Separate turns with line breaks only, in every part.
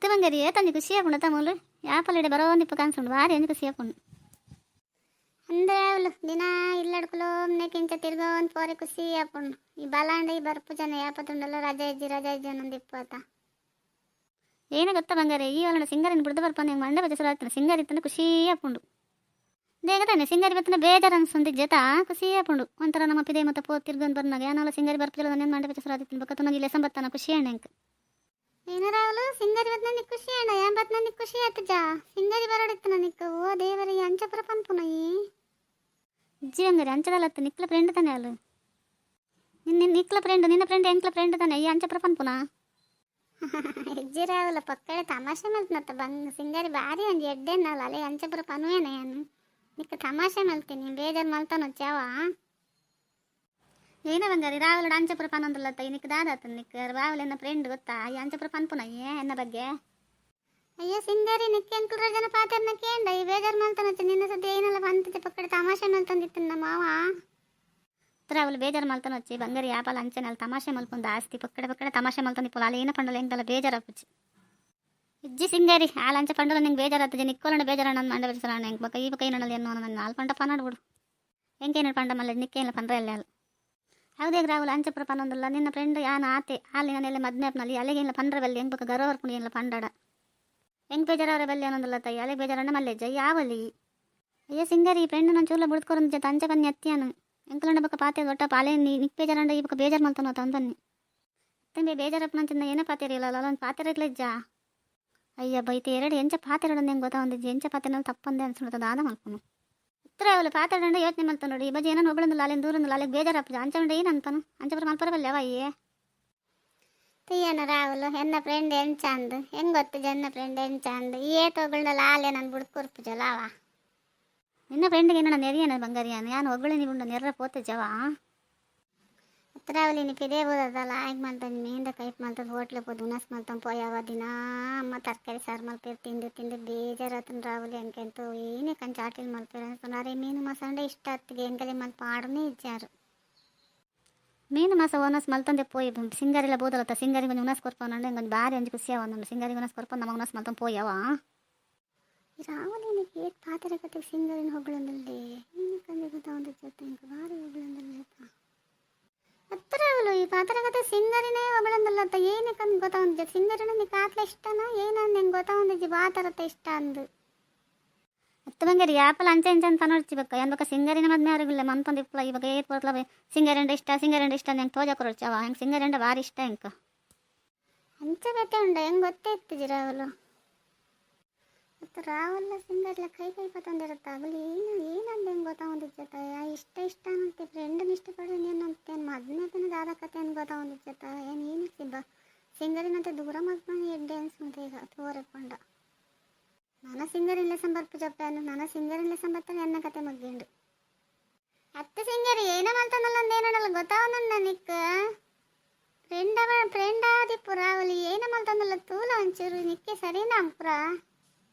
ಬಂಗಾರಿ ಏತಂದು ಖುಷಿ ಆಪುಂಡು ತಮ್ಮಲು ಯಾಪಲ್ಲಿಡೆ ಬರೋಂದಿಪ್ಪ ಕಾಣಿಸುಂಡು ಭಾರಿ ಅಂದು ಖುಷಿ ಆಪುಂಡು ಅಂದ್ರೆ ಅವಳು ದಿನ ಇಲ್ಲಡ್ಕಲು ಕಿಂಚ ತಿರ್ಗೋಂದು ಪೋರೆ ಖುಷಿ ಆಪುಂಡು ಈ ಬಲಾಂಡ ಈ ಬರ್ಪು ಜನ ಯಾಪತ್ತುಂಡಲ್ಲ ರಜಾ ಇಜ್ಜಿ ಅನ್ನೊಂದು ಇಪ್ಪತ್ತ ಏನ ಗೊತ್ತಾ ಬಂಗಾರಿ ಈ ಅವಳ ಸಿಂಗಾರಿನ ಬಿಡ್ದು ಬರ್ಪಂದು ಹೆಂಗೆ ಮಂಡೆ ಬಜೆ ಸುರಾಗ್ತಾನೆ ಸಿಂಗಾರಿ ಇತ್ತಂದ್ರೆ ಖುಷಿ ಆಪುಂಡು ಬೇಗ ತಾನೆ ಸಿಂಗಾರಿ ಬತ್ತನ ಬೇಜಾರು ಅನ್ಸೊಂದು ಜೊತೆ ಖುಷಿ ಆಪುಂಡು ಒಂಥರ ನಮ್ಮ ಪಿದೆ ಮತ್ತೆ ಪೋ ತಿರ್ಗೊಂಡು ಬರ್ನಾಗ ಏನಲ್ಲ ಸಿಂಗಾರಿ ಬರ್ಪಜಲ್ಲ ನನ್ನ ಮಂಡೆ ಬಜೆ ಸುರಾಗ್ತೀನಿ ಬಕ್ಕ ನನಗೆ ಲೆಸನ್ ಬತ್ತಾನ ಖುಷಿ ಅಣ್ಣ ಹೆಂಗೆ ಏನಾರ ಅವಳು ಸಿಂಗಾರಿ ಬತ್ ನನಗೆ ಖುಷಿ ಅಣ್ಣ ಏನ್ ಬತ್ ನನಗೆ ಖುಷಿ ಆಯ್ತು ಜಾ ಸಿಂಗಾರಿ ಬರೋಡಿತ್ತು ನನಗೆ ಓ ದೇವರಿಗೆ ಅಂಚಪುರ ಪನ್ಪುನಯಿ ಇಜ್ಜಿ ಹಂಗಾರೆ ಅಂಚದಲ್ಲತ್ತು ನಿಕ್ಲ ಫ್ರೆಂಡ್ ತಾನೆ ಅಲ್ಲ ನಿಕ್ಲ ಫ್ರೆಂಡ್ ನಿನ್ನ ಫ್ರೆಂಡ್ ಎಂಕ್ಲ ಫ್ರೆಂಡ್ ತಾನೆ ಈ ಅಂಚಪುರ ಪನ್ಪುನ ಇಜ್ಜಿರಾವಲ್ಲ ಪಕ್ಕಡೆ ತಮಾಷೆ ಮಲ್ತನತ್ತ ಬಂಗ್ ಸಿಂಗಾರಿ ಭಾರಿ ಒಂದು ಎಡ್ಡೆನ್ನಲ್ಲ ಅಲ್ಲೇ ಅಂಚಪುರ ಪನ್ವೇನೆ ಏನು ನಿಕ್ಕ ತಮಾಷೆ ಮಲ್ತೀನಿ ಬೇಜಾರು ಮಲ್ತಾನ ಚಾವ ಏನ ಬಂಗಾರಿ ರಾವಲ ಅಂಚಪುರ ಪನ್ನೊಂದಲ್ಲತ್ತ ನಿಕ್ಕ ದಾದಾತ ನಿಕ್ಕ ರಾವಲ ಎನ್ನ ಫ್ರೆಂಡ್ ಗೊತ್ತಾ ಈ ಅಂಚಪುರ ಪನ್ಪುನಯ್ಯೇ ಎನ್ನ ಬಗ್ಗೆ ಅಯ್ಯೋ ಸಿಂಗಾರಿ ನಿಕ್ಕೆ ಅಂಕುಲ್ರ ಜನ ಪಾತ್ರನ ಕೇಂಡ ಈ ಬೇಜಾರು ಮಲ್ತಾನತ್ತ ನಿನ್ನ ಸದ್ಯ ಏನೆಲ್ಲ ಬಂತದೆ ಪಕ್ಕಡೆ ತಮಾಷೆ ಮಲ್ತಂದಿತ್ತು ನಮ್ಮ ಮಾವ ಅವಳು ಬೇಜಾರು ಮಲ್ತಾನ వచ్చి ಬಂಗಾರಿ ಯಾಪಲ್ಲ ಅಂಚೆನಲ್ಲಿ ತಮಾಷೆ ಮಲ್ಪೊಂದು ಆಸ್ತಿ ಪಕ್ಕಡೆ ತಮಾಷೆ ಮಲ್ತಂದಿಪ್ಪಲ್ಲ ಅಲ್ಲ ಏನ ಪಂಡಲ್ಲ ಎಂತಲ್ಲ ಬೇಜಾರಪ್ಪಚ್ಚಿ ಇಜ್ಜಿ ಸಿಂಗಾರಿ ಆ ಲಂಚ ಪಂಡಲ ನಿಂಗೆ ಬೇಜಾರತ್ತಜಿ ನಿಕ್ಕೋಲಂಡ ಬೇಜಾರ ನನ್ನ ಮಂಡ ಬಿಡಿಸೋಣ ಹೆಂಗೆ ಬಕ್ಕ ಈ ಬಕ್ಕ ಏನಲ್ಲ ಏನು ನನ್ನ ನಾಲ್ ಪಂಡ ಪನ್ನಾಡ್ಬಿಡು ಹೆಂಗೇನು ಪಂಡ ಮಲ್ಲ ನಿಕ್ಕೇನಿಲ್ಲ ಪಂಡ್ರೆ ಅಲ್ಲೇ ಅಲ್ಲ ಹೌದೇ ರಾಹುಲ್ ಅಂಚಪುರ ಪನ್ನೊಂದಲ್ಲ ನಿನ್ನ ಫ್ರೆಂಡ್ ಯಾನ ಆತೆ ಅಲ್ಲಿ ನಾನೆಲ್ಲ ಮದ್ಮೇಪ್ನಲ್ಲಿ ಅಲ್ಲಿಗೇನಿಲ್ಲ ಪಂಡ್ರೆ ಬಲ್ಲಿ ಹೆಂಗೆ ಬಕ್ಕ ಗರ್ವ ಹೊರ್ಕೊಂಡು ಏನಿಲ್ಲ ಪಂಡಾಡ ಹೆಂಗೆ ಬೇಜಾರವ್ರೆ ಬಲ್ಲಿ ಅನ್ನೊಂದಲ್ಲ ತಾಯಿ ಅಲ್ಲಿಗೆ ಬೇಜಾರಣ್ಣ ಮಲ್ಲೆಜ್ಜ ಯಾವಲ್ಲಿ ಅಯ್ಯೋ ಸಿಂಗಾರಿ ಈ ಫ್ರೆಂಡ್ ನಾನು ಚೂಲ ಬಿಡ್ಕೊರಂದು ಜೊತೆ ಅಂಚ ಕನ್ನಿ ಅತ್ತಿಯಾನು ಎಂಕಲಂಡ ಬಕ್ಕ ಪಾತೆ ದೊಡ್ಡ ಪಾಲೆ ನಿಕ್ ಬೇಜಾರಂಡ ಈ ಬಕ್ಕ ಬೇಜಾರು ಮಲ್ತಾನ ತಂದನ್ನಿ ತಂಬೆ ಬೇಜಾರಪ್ಪ ನಂಚಿಂದ ಏನೇ ಪಾತೆರಿಲ್ಲ ಅಲ್ಲೊಂದು ಪಾತೆರ ಇರ್ಲಿಜ್ಜ ಅಯ್ಯ ಬೈತೆ ಎರಡು ಎಂಚ ಪಾತೆರಡಂದು ಹೆಂಗೆ ಗೊತ್ತಾ ಒಂದಿಜ್ಜಿ ಎಂಚ ಪಾತೆನಲ್ಲಿ ತಪ್ಪಂದೆ ಅನ್ಸ್ಬಿಡ್ತದ ಆದ ಮಲ್ಪನು ಇತ್ರ ಅವಳು ಪಾತೆರಡಂಡ ಯೋಚನೆ ಮಲ್ತಾನ ನೋಡಿ ಈ ಬಜ್ಜಿ ಏನೋ ಒಬ್ಬಳಂದಿಲ್ಲ ಅಲ್ಲಿಂದ ದೂರಂದಿಲ್ಲ ಅಲ್ಲಿಗೆ ಬೇಜಾರಪ್ಪ ಅಂಚಂಡ ಏನು ಅಂತಾನು ಅಂಚಪುರ ಮಲ್ಪರವಲ್ಲ ಅವಯ್ಯೇ తీయన రావులు ఎన్న ఫ్రెండ్ ఎంచాందు ఎంగొత్తు జన్న ఫ్రెండ్ ఎంచాందు ఏ తొగుళ్ళ లాలే నన్ను బుడుకుర్పు జలావా నిన్న ఫ్రెండ్కి ఏమన్నా నెరియన బంగారియాను యాను ఒగ్గుళి నీ ఉండ నెర్ర పోతే జవా ఉత్తరావళి నీ పిదే పోదಲ್ಲ ಆಯ್ಕೆ ಮಾಡ್ತಾನೆ ಮೇಂದ ಕೈಪ್ ಮಾಡ್ತಾನೆ ಹೋಟ್ಲೆ ಹೋದು ಉನಸ್ ಮಾಡ್ತಾನೆ ಪೋಯವ ದಿನ ಅಮ್ಮ ತರಕಾರಿ ಸಾರು ಮಲ್ಪೇರು ತಿಂದು ಬೇಜಾರತನ ರಾವುಲಿ ಅಂಕೆಂತು ಏನೇ ಕಂಚ ಆಟಿಲ್ ಮಲ್ಪೇರು ಅನ್ಕೊಂಡ್ರೆ ಮೀನು ಮಸಾಂಡೆ ಇಷ್ಟ ಹತ್ತಿಗೆ ಎಂಕಲೆ ಮಲ್ಪ ಆಡನೇ ಇಚ್ಚಾರು ಮೀನು ಮಾಸ ಓನಸ್ ಮಲ್ತಂದೆ ಪೋಯಿ ಸಿಂಗಾರಿಲ್ಲ ಬೋದಲತ್ತ ಸಿಂಗಾರಿ ಕೊಂಚ ಉನಸ್ ಕೊರ್ಪೊಂಡು ಇಂಕೊಂಚ ಭಾರಿ ಅಂಜು ಖುಷಿ ಅವನು ಸಿಂಗಾರಿ ಉನಸ್ ಕೊರ್ಪೊಂಡು ನಮ್ಮ ಉನಸ್ ಮಲ್ತಂದು ಪೋಯವ ರಾವಲಿನ ಏಟ್ ಪಾತ್ರೆ ಕತೆ ಸಿಂಗಾರಿನ ಹೊಗಳಂದಲ್ಲಿ ಏನಕ್ಕಂದ್ರೆ ಗೊತ್ತಾ ಒಂದು ಜೊತೆ ಇಂಕ ಭಾರಿ ಹೊಗಳಂದಲ್ಲಪ್ಪ ಹತ್ರ ಅವಳು ಈ ಪಾತ್ರೆ ಕತೆ ಸಿಂಗಾರಿನೇ ಹೊಗಳಂದಲ್ಲತ್ತ ಏನಕ್ಕಂದು ಗೊತ್ತಾ ಒಂದು ಜೊತೆ ಸಿಂಗಾರಿನ ನೀ ಕಾತ್ಲೆ ಇಷ್ಟನಾ ಏನಂದು ಹೆಂಗೆ ಗೊತ್ತಾ ಒಂದು ಬಾತರತ್ತ ಇಷ್ಟ ಅಂದು ಹತ್ತು ಬಂಗಾರಿ ಯಾಪಲ್ಲ ಅಂಚೆ ಅಂತ ನೋಡ್ಚಿ ಬಕ್ಕ ಏನ್ ಬಕ್ಕ ಸಿಂಗಾರಿನ ಮದ್ಮೆ ಅವ್ರಿಗಿಲ್ಲ ಮನ್ಪಂದು ಇಪ್ಪಲ ಇವಾಗ ಏಟ್ ಬರ್ತಲ ಸಿಂಗಾರಿಂಡ ಇಷ್ಟ ಹೆಂಗೆ ತೋಜ ಕೊರಡ್ಚವ ಹೆಂಗೆ ಸಿಂಗಾರಿಂಡ ಭಾರಿ ಇಷ್ಟ ಹೆಂಗೆ ಅಂಚೆ ಬೇಟೆ ಉಂಡ ಹೆಂಗೆ ಗೊತ್ತೇ ಇತ್ತಿಜಿ ರಾವಲು ಮತ್ತು ರಾವಲ್ಲ ಸಿಂಗಾರಿಲ್ಲ ಕೈ ಪತ್ತೊಂದಿರುತ್ತೆ ಆಗಲಿ ಏನಂದು ಹೆಂಗೆ ಗೊತ್ತಾ ಒಂದು ಜೊತೆ ಇಷ್ಟ ಅನ್ನಂತೆ ಫ್ರೆಂಡನ್ನ ಇಷ್ಟಪಡ್ರಿ ಏನಂತೇನು ಮದ್ಮೇತನ ದಾದ ಕತೆ ಅನ್ ಗೊತ್ತಾ ಒಂದು ಜೊತೆ ಏನಕ್ಕೆ ಸಿಬ್ಬ ಸಿಂಗಾರಿನಂತೆ ದೂರ ಮಲ್ಕೊಂಡು ಎಡ್ಡೆ ಅನ್ಸುಂತೆ ಈಗ ತೋರೆಕೊಂಡ ನನ್ನ ಸಿಂಗರಿಲ್ಲ ಸಂಬರ್ಪು ಜಪ್ಪಾನು ನನ್ನ ಸಿಂಗರಿಲ್ಲ ಸಂಬರ್ತಾನೆ ಎನ್ನ ಕತೆ ಮಗ್ಗಿಂಡು ಅತ್ತೆ ಸಿಂಗರಿ ಏನ ಮಲ್ತನಲ್ಲ ಅಂದೇನಲ್ಲ ಗೊತ್ತಾವನನ್ನ ನಿಕ್ಕ ಫ್ರೆಂಡ್ ಆದಿಪ್ಪು ರಾವಲಿ ಏನ ಮಲ್ತನಲ್ಲ ತೂಲ ಒಂಚೂರು ನಿಕ್ಕೆ ಸರಿನಾ ಅಂಪುರ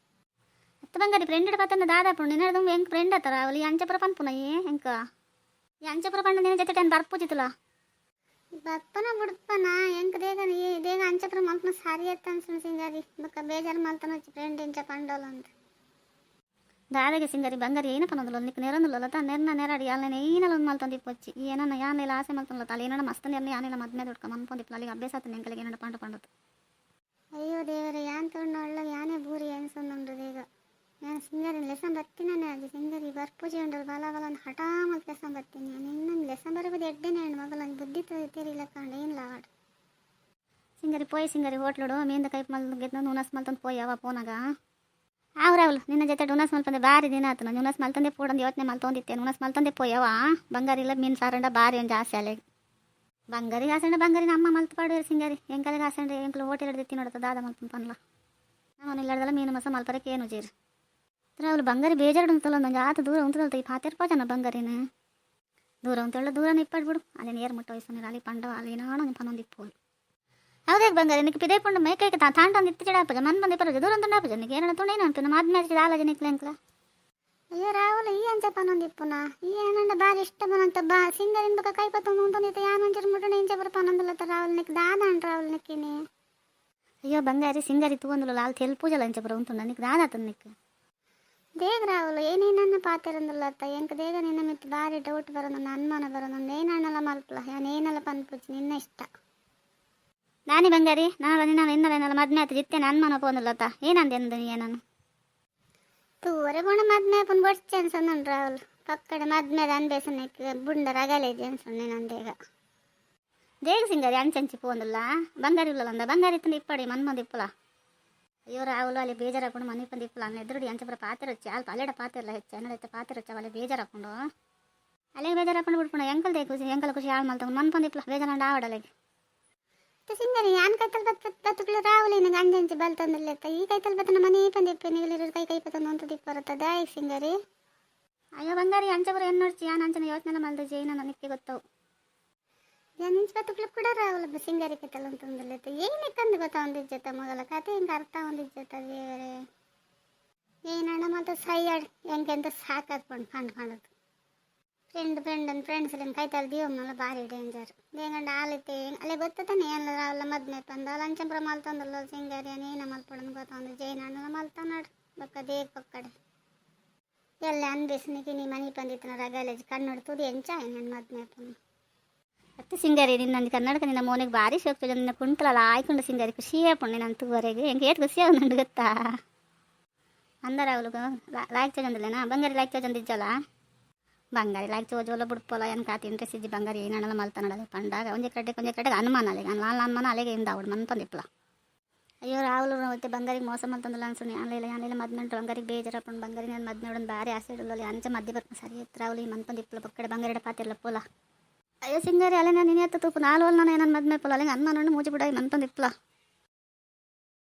ಅತ್ತ ಬಂಗಾರಿ ಫ್ರೆಂಡ್ ಕತ್ತನ್ನ ದಾದಾಪು ನಿನ್ನದು ಹೆಂಗೆ ಫ್ರೆಂಡ್ ಆತ ರಾವಲಿ ಅಂಚಪುರ ಪನ್ಪುನ ಹೆಂಕ ಈ ಅಂಚಪುರ ಪಂಡ ನಿನ್ನ ಜೊತೆ ಟೆನ್ ಬರ್ಪೂಜಿತಲ್ಲ ಬಪ್ಪನ ಬಿಡ್ಪನ ಹೆಂಗೆ ದೇಗ ಅಂಚಪುರ ಮಲ್ಪನ ಸಾರಿ ಎತ್ತ ಅನ್ಸು ಸಿಂಗಾರಿ ಬಕ್ಕ ಬೇಜಾರು ಮಲ್ತನ వచ్చి ಫ್ರೆಂಡ್ ಎಂಚ ಪಂಡೋಲ್ಲ ಅಂತ ದಾದಾಗೆ ಸಿಂಗಾರಿ ಬಂಗಾರಿ ಏನು ಪನ್ನೋದಿಲ್ಲ ನಿಕ್ಕ ನೆರಂದಿಲ್ಲ ನೆರಾಡಿ ಯಾಲನೆ ಏನಲ್ಲ ಒಂದು ಮಲ್ತಂದು ಇಪ್ಪಚ್ಚಿ ಏನನ್ನ ಯಾನೆಲ್ಲ ಆಸೆ ಮಲ್ತನಲ್ಲ ತಲೆ ಏನನ್ನ ಮಸ್ತ್ ನೆರ್ನ ಯಾನೆಲ್ಲ ಮದ್ಮೆ ದೊಡ್ಕ ಮನ್ಪೊಂದಿಪ್ಪಲ್ಲ ಅಲ್ಲಿಗೆ ಅಭ್ಯಾಸ ಆತ ನೆಂಕಲಿಗೆ ಏನೋ ಪಂಡದು ಅಯ್ಯೋ ದೇವರೇ ಯಾನ್ ತೊಗೊಂಡು ಒಳ್ಳೆ ಯಾನೇ ಬೂರಿ ಅನ್ಸೊಂದು ಈಗ ನಾನು ಸಿಂಗಾರಿನ ಲೆಸನ್ ಬರ್ತೀನೇ ಅದು ಸಿಂಗಾರಿ ಬರ್ಪೂಜೆ ಉಂಡರು ಬಲ ಹಠ ಮಲ್ತು ಲೆಸನ್ ಬರ್ತೀನಿ ಇನ್ನೊಂದು ಲೆಸನ್ ಬರೋದು ಎಡ್ಡೆನೇ ಹೆಣ್ಣು ಮಗಳು ನಂಗೆ ಬುದ್ಧಿ ತೇರಿಲ್ಲ ಕಂಡು ಏನು ಲಾವಾಡು ಸಿಂಗಾರಿ ಪೋಯ್ ಸಿಂಗಾರಿ ಹೋಟ್ಲೋಡು ಮೀಂದ ಕೈಪ್ ಮಲ್ಗೆದ್ನ ಉನಸ್ ಮಲ್ತಂದು ಪೋಯ್ ಯಾವ ಪೋನಾಗ ಅವ್ರವಳು ನಿನ್ನ ಜೊತೆ ಉನಸ್ ಮಲ್ಪಂದೆ ಭಾರಿ ದಿನ ಆತು ನಾನು ಉನಸ್ ಮಲ್ತಂದೆ ಪೂಡಂದು ಯೋಚನೆ ಮಲ್ತೊಂದಿತ್ತೇನೆ ಉನಸ್ ಮಲ್ತಂದೆ ಪೋಯವ ಬಂಗಾರಿಲ್ಲ ಮೀನು ಸಾರಂಡ ಭಾರಿ ಒಂದು ಆಸೆ ಅಲ್ಲಿಗೆ ಬಂಗಾರಿಗೆ ಆಸಂಡ ಬಂಗಾರಿನ ಅಮ್ಮ ಮಲ್ತು ಪಾಡು ಸಿಂಗಾರಿ ಎಂಕಲಿಗೆ ಆಸಂಡೆ ಎಂಕಲು ಹೋಟೆಲ್ ಹಿಡ್ದಿತ್ತಿ ನೋಡುತ್ತೆ ದಾದ ಮಲ್ಪನ್ ಪನ್ಲ ನಾನು ಇಲ್ಲದಲ್ಲ ಮೀನು ಮಸ ಮಲ್ಪರಕ್ಕೆ ಏನು ಜೀರು ಅವಳು ಬಂಗಾರಿ ಬೇಜಾರು ಉಂಟಲ್ಲ ನಂಗೆ ಆತ ದೂರ ಉಂಟದಲ್ತ ಈ ಪಾತೆರ್ಪ ಜನ ಬಂಗಾರಿನ ದೂರ ಉಂಟಲ್ಲ ದೂರನ ಇಪ್ಪಾಡ್ಬಿಡು ಅಲ್ಲಿ ನೇರು ಮುಟ್ಟ ವಯಸ್ಸು ಅಲ್ಲಿ ಪಂಡ ಅಲ್ಲಿ ನಾಣು ಪನ್ನೊಂದು ಇಪ್ಪೋಳು ಹೌದೇ ಬಂಗಾರಿ ನಿಕ್ಕೆ ಪಿದೇ ಪಂಡು ಮೇಕೈಕೆ ತಾಂಡ ಇತ್ತು ಜಡಾಪಜ ಮನ್ ಬಂದು ಇಪ್ಪರ ದೂರ ಅಂತಾಪಜ ನಿಕ್ಕೆ ಏನೋ ತುಣೇನು ಅನ್ಪು ನಮ್ಮ ಆದ್ಮೇಲೆ ಆಲಜ ನಿಕ್ಲೆಂಕ್ಲ ಅಯ್ಯೋ ರಾಹುಲ್ ಈ ಅಂಚ ಪನ್ನೊಂದು ಇಪ್ಪುನ ಈ ಏನಂಡ ಭಾರಿ ಇಷ್ಟ ಬನಂತ ಬಾ ಸಿಂಗರಿನ ಬಕ್ಕ ಕೈ ಪತ್ತೊಂದು ಉಂಟು ಯಾನು ಅಂಚರು ಮುಟ್ಟಣೆ ಇಂಚ ಬರ ಪನ್ನೊಂದಲ್ಲತ್ತ ರಾಹುಲ್ ನಿಕ್ಕೆ ದಾದ ಅಂಟ ರಾಹುಲ್ ನಿಕ್ಕಿನಿ అయ్యో బంగారి సింగారి తూవందులో లాల్ తెలుపూజలు అంచపురం ఉంటుందా నీకు దాదాతుంది నీకు ದೇಗ ರಾಹುಲ್ ಏನೇನನ್ನ ಪಾತಿರಂದಿಲ್ಲ ಅತ್ತ ಎಂಕ ದೇಗ ನಿನ್ನ ಮಿತ್ತು ಬಾರಿ ಡೌಟ್ ಬರೋದು ಅನುಮಾನ ಬರೋದು ಏನೆಲ್ಲ ಮಲ್ಪಲ ಏನೆಲ್ಲ ಪನ್ಪುಚ್ಚಿ ನಿನ್ನ ಇಷ್ಟ ನಾನಿ ಬಂಗಾರಿ ನಾನು ನಿನ್ನ ಇನ್ನಲ್ಲ ಮದ್ಮೆ ಆಯ್ತು ಜಿತ್ತೇನೆ ಅನುಮಾನ ಪೋಂದಿಲ್ಲತ್ತ ಏನಂದೆ ಅಂದ ಏನನು ತೂವರೆ ಬುಣ ಮದ್ಮೆ ಪನ್ ಬಡ್ಚೆ ಅನ್ಸಂದ ರಾಹುಲ್ ಪಕ್ಕಡೆ ಮದ್ಮೆದ ಅನ್ಬೇಸನಕ್ಕೆ ಬುಂಡ ರಗಲೇಜಿ ಅನ್ಸಂದೆ ನನ್ನ ದೇಗ ದೇಗ ಸಿಂಗಾರಿ ಅಂಚಂಚಿ ಪೋಂದಿಲ್ಲ ಬಂಗಾರಿ ಇಲ್ಲ ಅಂದ ಬಂಗಾರಿ ಇತ್ತು ಇಪ್ಪಡಿ ಮನ್ಮಂದು ಇಪ್ಪಲ ಅಯ್ಯೋ ರಾಹುಲ್ ಅಲ್ಲಿ ಬೇಜಾರಾಕೊಂಡು ಮನೆ ಬಂದು ಇಪ್ಪಲ ಅನ್ನ ಎದುರುಡಿ ಅಂಚಪ್ರ ಪಾತ್ರೆ వచ్చి ಅಲ್ಲಿ ಪಲ್ಲೆಡ ಪಾತ್ರೆ ಇಲ್ಲ ಹೆಚ್ಚು ಅನ್ನಡೈತೆ ಪಾತ್ರೆ వచ్చి ಅಲ್ಲಿ ಬೇಜಾರಾಕೊಂಡು ಅಲ್ಲಿಗೆ ಬೇಜಾರಾಕೊಂಡು ಬಿಡ್ಕೊಂಡು ಎಂಕಲ್ ದೇ ಖುಷಿ ಎಂಕಲ್ ಖುಷಿ ಹಾಳು ಮಾಡ್ತಾಗ ಮನ್ ಬಂದು ಇಪ್ಪಲ ಬೇಜಾರಂಡು ಆವಡಲೆಗೆ ಸಿಂಗರಿ ಯಾನ್ ಕೈತಲ್ ಬತ್ತುಗಳು ರಾಹುಲ್ ನಿನಗೆ ಅಂಜಂಚಿ ಬಲ್ತಂದಿಲ್ಲ ಈ ಕೈತಲ್ ಬತ್ತನ ಮನೆ ಬಂದಿಪ್ಪೆ ನಿಗಲಿರೋ ಕೈ ಬತ್ತಂದು ಅಂತ ದಿಪ್ಪ ಬರುತ್ತದೆ ಆಯ್ತು ಸಿಂಗರಿ ಅಯ್ಯೋ ಬಂಗಾರಿ ಅಂಚಪ್ರ ಏನು ನೋಡ್ಚಿ ಯಾನ್ ಅಂಚನ ಯೋಚನೆ ಮಾಡ್ದೆ ಜೈನ ನನಗೆ ಗೊತ್ತವು ನಿಂಚು ಬತ್ತುಗಳು ಕೂಡ ರಾಹುಲ್ ಸಿಂಗಾರಿ ಕೈತಲ್ ಅಂತಂದಿಲ್ಲ ಏನು ಕಂದು ಗೊತ್ತಾ ಒಂದಿಜ್ಜತ ಮಗಲ ಕತೆ ಹಿಂಗೆ ಅರ್ಥ ಒಂದಿಜ್ಜತ ಬೇರೆ ಏನಣ್ಣ ಮತ್ತು ಸೈಯಡ್ ಹೆಂಗೆಂತ ಸಾಕಾದ್ಕೊಂಡು ಕಂಡು ಫ್ರೆಂಡ್ಸ್ ಕೈತಲ್ ದೀವಮ್ಮಲ್ಲ ಭಾರಿ ಡೇಂಜರ್ ದೇಗಂಡ ಆಲೈತೆ ಅಲ್ಲೇ ಗೊತ್ತಾನೆ ಎಲ್ಲ ರಾಹುಲ್ ಮದ್ಮೆ ತಂದ ಲಂಚಂಬ್ರ ಮಲ್ತಂದಲ್ಲ ಸಿಂಗಾರಿ ಏನ ಮಲ್ಪಡನ್ ಗೊತ್ತಂದು ಜೈನಣ್ಣ ಮಲ್ತಾನಾಡು ಬಕ್ಕ ದೇಗ ಪಕ್ಕಡೆ ಎಲ್ಲ ಅನ್ಬೇಸನಿಗೆ ನೀ ಮನೆ ಬಂದಿತ್ತನ ರಗಲೇಜ್ ಕಣ್ಣೊಡು ತುದಿ ಎಂಚಾಯ ನನ್ನ ಮದ್ಮೆ ಪನ್ನು ಅತ್ತೆ ಸಿಂಗಾರಿ ನಿನ್ನ ಕನ್ನಡಕ ನಿನ್ನ ಮೋನಿಗೆ ಭಾರಿ ಶೋಕ್ತ ನಿನ್ನ ಕುಂಟಲಲ್ಲ ಆಯ್ಕೊಂಡು ಸಿಂಗಾರಿ ಖುಷಿಯೇ ಪುಣ್ಯ ನನ್ನ ತೂವರೆಗೆ ಹೆಂಗೆ ಏಟ್ ಖುಷಿ ನಂಡು ಗೊತ್ತಾ ಅಂದರ ಅವಳಿಗೆ ಲಾಯ್ಕ್ ಚೋಜಂದಿಲ್ಲೇನಾ ಬಂಗಾರಿ ಲಾಯ್ಕ್ ಚೋಜಂದಿಜ್ಜಲ್ಲ ಬಂಗಾರಿ ಲಾಯ್ಕ್ ಚೋಜೋಲ್ಲ ಬಿಡ್ಪೋಲ್ಲ ಏನು ಕಾತಿ ಇಂಟ್ರೆಸ್ಟ್ ಇಜ್ಜಿ ಬಂಗಾರಿ ಏನಲ್ಲ ಮಲ್ತಾನಡಲ್ಲ ಪಂಡಾಗ ಒಂದೇ ಕಡೆಗೆ ಅನುಮಾನ ಅಲ್ಲಿಗೆ ಅನುಮಾನ ಅಲ್ಲಿಗೆ ಇಂದ ಅವಳು ಮನ್ ತಂದಿಪ್ಪಲ ಅಯ್ಯೋ ರಾಹುಲ್ ಮತ್ತೆ ಬಂಗಾರಿಗೆ ಮೋಸ ಮಲ್ತಂದಿಲ್ಲ ಅನ್ಸುನಿ ಅಲ್ಲೆಲ್ಲ ಮದ್ಮೆಂಟು ಬಂಗಾರಿಗೆ ಬೇಜಾರಪ್ಪಣ್ಣ ಬಂಗಾರಿ ನಾನು ಮದ್ಮೆ ನೋಡೋದು ಭಾರಿ ಆಸೆ ಇಡಲ್ಲ ಅಂಚೆ ಮಧ್ಯೆ ಬರ್ಕೊಂಡು ಸರಿ ಇತ್ತು ರಾಹುಲ್ ಮನ್ ತಂದಿಪ್ಪಲ ಪಕ್ಕಡೆ ಬಂಗಾರಿ ಪಾತಿರ್ಲ ಪೋಲ ಅಯ್ಯೋ ಸಿಂಗಾರಿ ಅಲ್ಲೇ ನಾನು ನಿನ್ನೆ ತೂಪು ನಾಲ್ವಲ್ಲ ನಾನು ನನ್ನ ಮದ್ಮೆ ಪೋಲ ಅಲ್ಲಿಗೆ ಅನ್ನ ನೋಡಿ ಮೂಜಿ ಬಿಡಾಯಿ ಮನ್ ತಂದಿಪ್ಪಲ